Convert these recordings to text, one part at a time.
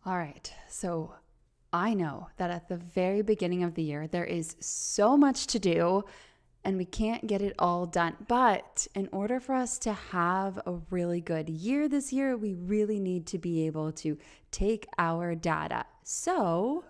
All right. So I know that at the very beginning of the year, there is so much to do and we can't get it all done. But in order for us to have a really good year this year, we really need to be able to take our data. So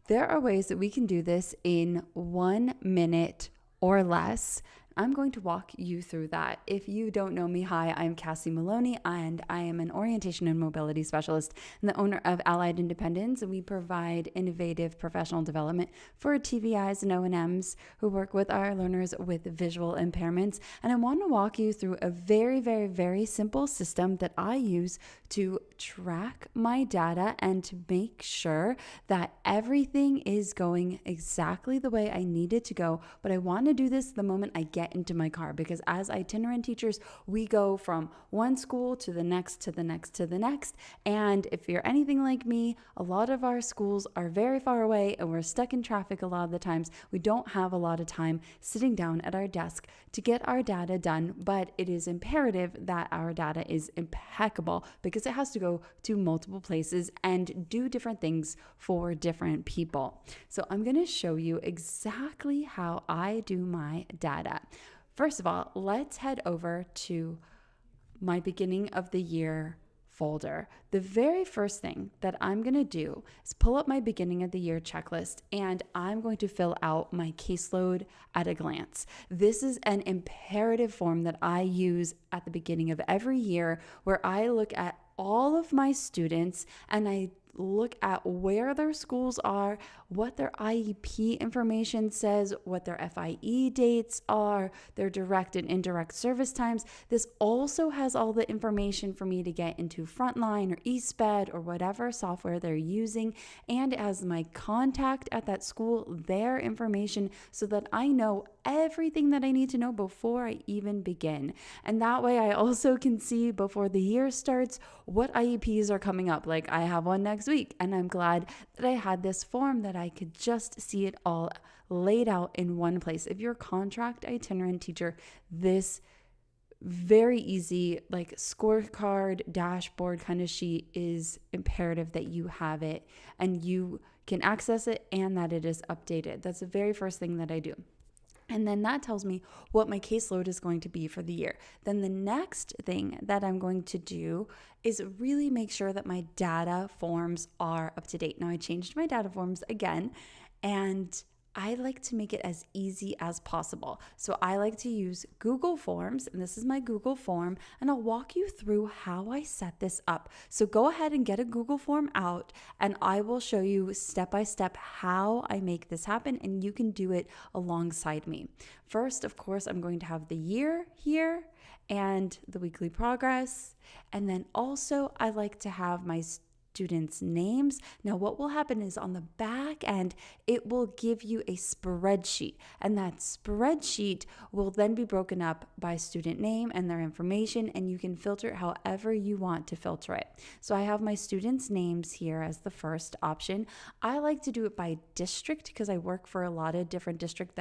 there are ways that we can do this in 1 minute or less. I'm going to walk you through that. If you don't know me, hi, I'm Cassie Maloney, and I am an orientation and mobility specialist and the owner of Allied Independence. We provide innovative professional development for TVIs and O&Ms who work with our learners with visual impairments. And I want to walk you through a very, very, very simple system that I use to track my data and to make sure that everything is going exactly the way I need it to go. But I want to do this the moment I get into my car, because as itinerant teachers, we go from one school to the next, to the next, to the next. And if you're anything like me, a lot of our schools are very far away and we're stuck in traffic a lot of the times. We don't have a lot of time sitting down at our desk to get our data done, but it is imperative that our data is impeccable because it has to go to multiple places and do different things for different people. So I'm going to show you exactly how I do my data. First of all, let's head over to my beginning of the year folder. The very first thing that I'm going to do is pull up my beginning of the year checklist, and I'm going to fill out my caseload at a glance. This is an imperative form that I use at the beginning of every year, where I look at all of my students and I look at where their schools are, what their IEP information says, what their FIE dates are, their direct and indirect service times. This also has all the information for me to get into Frontline or eSped or whatever software they're using. And as my contact at that school, their information, so that I know everything that I need to know before I even begin. And that way I also can see before the year starts what IEPs are coming up. Like I have one next week, and I'm glad that I had this form that I could just see it all laid out in one place. If you're a contract itinerant teacher, this very easy like scorecard dashboard kind of sheet is imperative that you have it and you can access it and that it is updated. That's the very first thing that I do. And then that tells me what my caseload is going to be for the year. Then the next thing that I'm going to do is really make sure that my data forms are up to date. Now, I changed my data forms again, and I like to make it as easy as possible. So I like to use Google Forms, and this is my Google form, and I'll walk you through how I set this up. So go ahead and get a Google form out, and I will show you step by step how I make this happen, and you can do it alongside me. First, of course, I'm going to have the year here and the weekly progress, and then also I like to have my students' names. Now, what will happen is on the back end, it will give you a spreadsheet, and that spreadsheet will then be broken up by student name and their information, and you can filter it however you want to filter it. So I have my students' names here as the first option. I like to do it by district because I work for a lot of different districts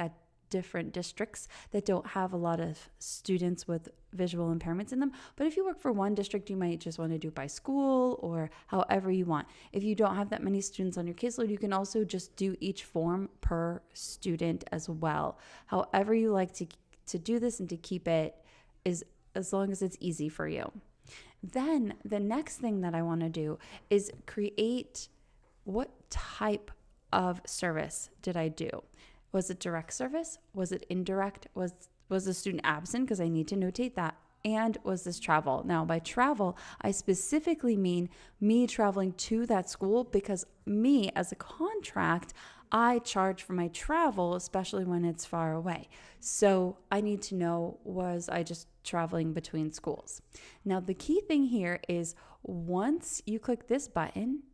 that don't have a lot of students with visual impairments in them. But if you work for one district, you might just want to do it by school or however you want. If you don't have that many students on your caseload, you can also just do each form per student as well. However you like to do this and to keep it is as long as it's easy for you. Then the next thing that I want to do is create what type of service did I do? Was it direct service? Was it indirect? Was the student absent? Because I need to notate that. And was this travel? Now, by travel, I specifically mean me traveling to that school, because me as a contract, I charge for my travel, especially when it's far away. So I need to know, was I just traveling between schools? Now, the key thing here is once you click this button,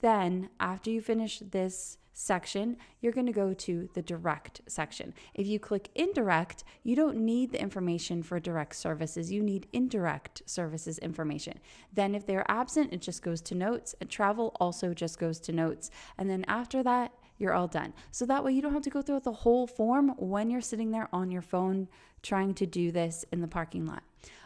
then after you finish this section, you're going to go to the direct section. If you click indirect, you don't need the information for direct services. You need indirect services information. Then if they're absent, it just goes to notes, and travel also just goes to notes. And then after that, you're all done. So that way you don't have to go through the whole form when you're sitting there on your phone trying to do this in the parking lot.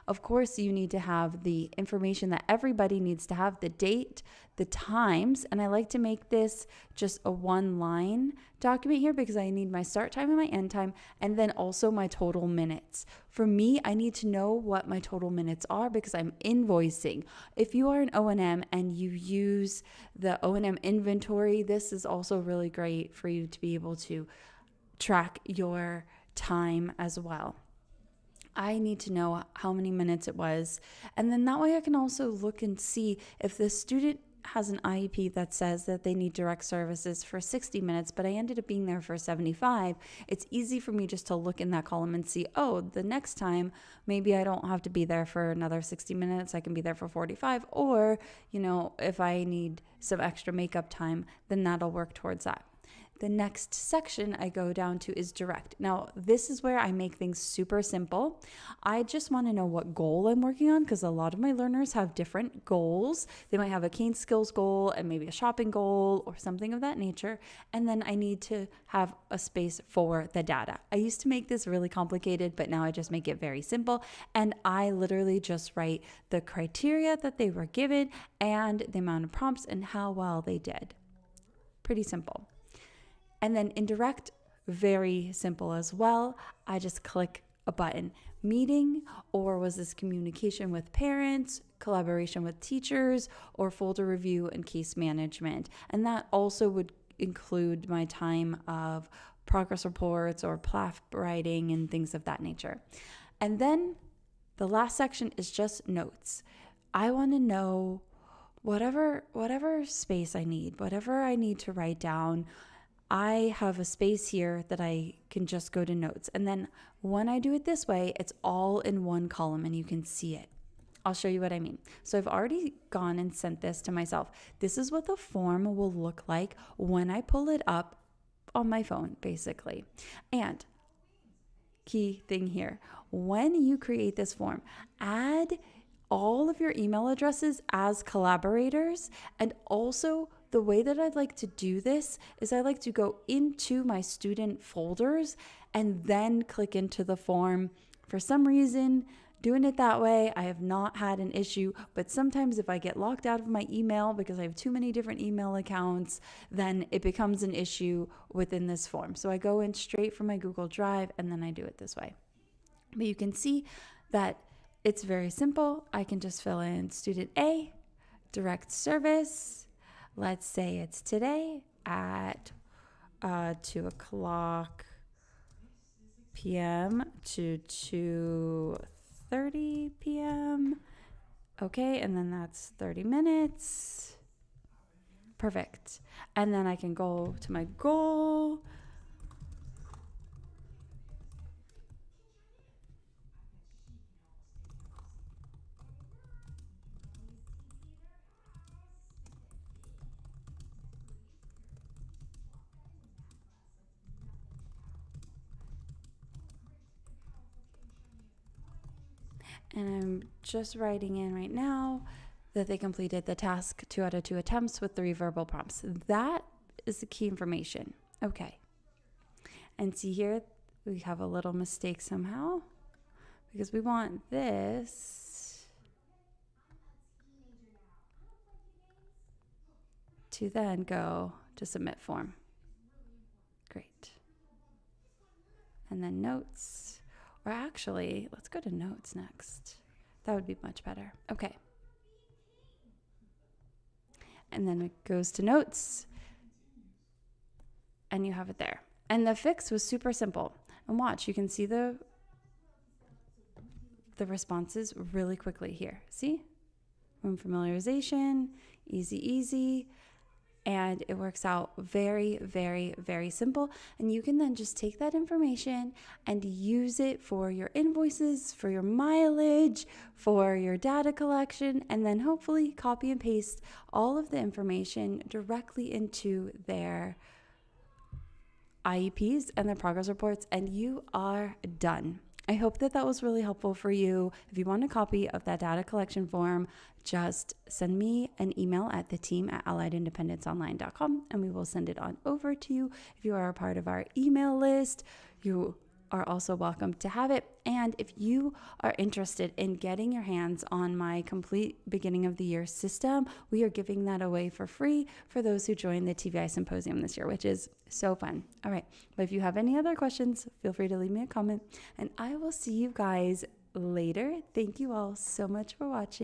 Of course, you need to have the information that everybody needs to have, the date, the times, and I like to make this just a one-line document here because I need my start time and my end time, and then also my total minutes. For me, I need to know what my total minutes are because I'm invoicing. If you are an O&M and you use the O&M inventory, this is also really great for you to be able to track your time as well. I need to know how many minutes it was. And then that way I can also look and see if the student has an IEP that says that they need direct services for 60 minutes, but I ended up being there for 75. It's easy for me just to look in that column and see, oh, the next time, maybe I don't have to be there for another 60 minutes. I can be there for 45. Or, if I need some extra makeup time, then that'll work towards that. The next section I go down to is direct. Now, this is where I make things super simple. I just want to know what goal I'm working on because a lot of my learners have different goals. They might have a cane skills goal and maybe a shopping goal or something of that nature. And then I need to have a space for the data. I used to make this really complicated, but now I just make it very simple. And I literally just write the criteria that they were given and the amount of prompts and how well they did. Pretty simple. And then indirect, very simple as well. I just click a button. Meeting, or was this communication with parents, collaboration with teachers, or folder review and case management? And that also would include my time of progress reports or PLAF writing and things of that nature. And then the last section is just notes. I want to know whatever space I need, whatever I need to write down. I have a space here that I can just go to notes. And then when I do it this way, it's all in one column and you can see it. I'll show you what I mean. So I've already gone and sent this to myself. This is what the form will look like when I pull it up on my phone, basically. And key thing here, when you create this form, add all of your email addresses as collaborators. And also the way that I'd like to do this is I like to go into my student folders and then click into the form. For some reason, doing it that way, I have not had an issue, but sometimes if I get locked out of my email because I have too many different email accounts, then it becomes an issue within this form. So I go in straight from my Google Drive and then I do it this way. But you can see that it's very simple. I can just fill in student A, direct service. Let's say it's today at 2:00 p.m. to 2:30 p.m. Okay, and then that's 30 minutes. Perfect. And then I can go to my goal. And I'm just writing in right now that they completed the task 2 out of 2 attempts with 3 verbal prompts. That is the key information. Okay. And see here, we have a little mistake somehow because we want this to then go to submit form. Great. And then notes. Or actually, let's go to notes next. That would be much better. Okay. And then it goes to notes. And you have it there. And the fix was super simple. And watch, you can see the responses really quickly here. See? Room familiarization, easy. And it works out very, very, very simple. And you can then just take that information and use it for your invoices, for your mileage, for your data collection, and then hopefully copy and paste all of the information directly into their IEPs and their progress reports, and you are done. I hope that was really helpful for you. If you want a copy of that data collection form, just send me an email at theteam@alliedindependenceonline.com and we will send it on over to you. If you are a part of our email list, you are also welcome to have it. And if you are interested in getting your hands on my complete beginning of the year system, we are giving that away for free for those who join the TVI Symposium this year, which is so fun. All right. But if you have any other questions, feel free to leave me a comment, and I will see you guys later. Thank you all so much for watching.